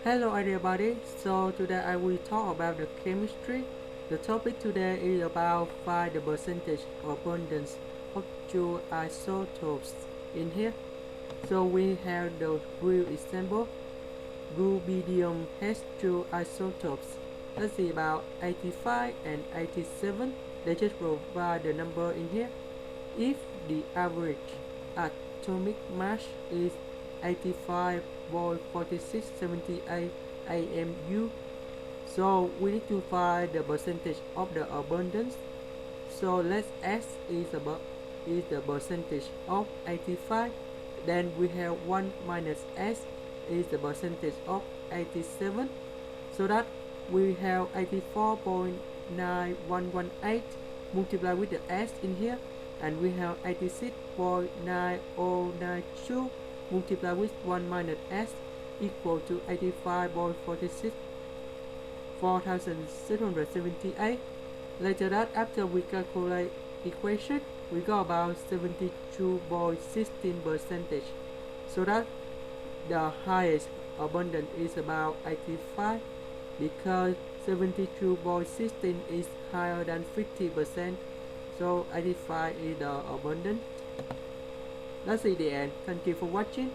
Hello everybody, so today I will talk about the chemistry. The topic today is about find the percentage abundance of two isotopes in here. So we have the real example. Rubidium has two isotopes. Let's see about 85 and 87. They just provide the number in here. If the average atomic mass is 85.4678 AMU, so we need to find the percentage of the abundance. So let's S is the percentage of 85. Then we have 1 minus S is the percentage of 87. So that we have 84.9118 multiplied with the S in here, and we have 86.9092 multiplied with 1 minus S equal to 85.46 4678. Later that, after we calculate equation, we got about 72.16 percentage. So that the highest abundance is about 85 because 72.16 is higher than 50%. So 85 is the abundant. That's the end. Thank you for watching.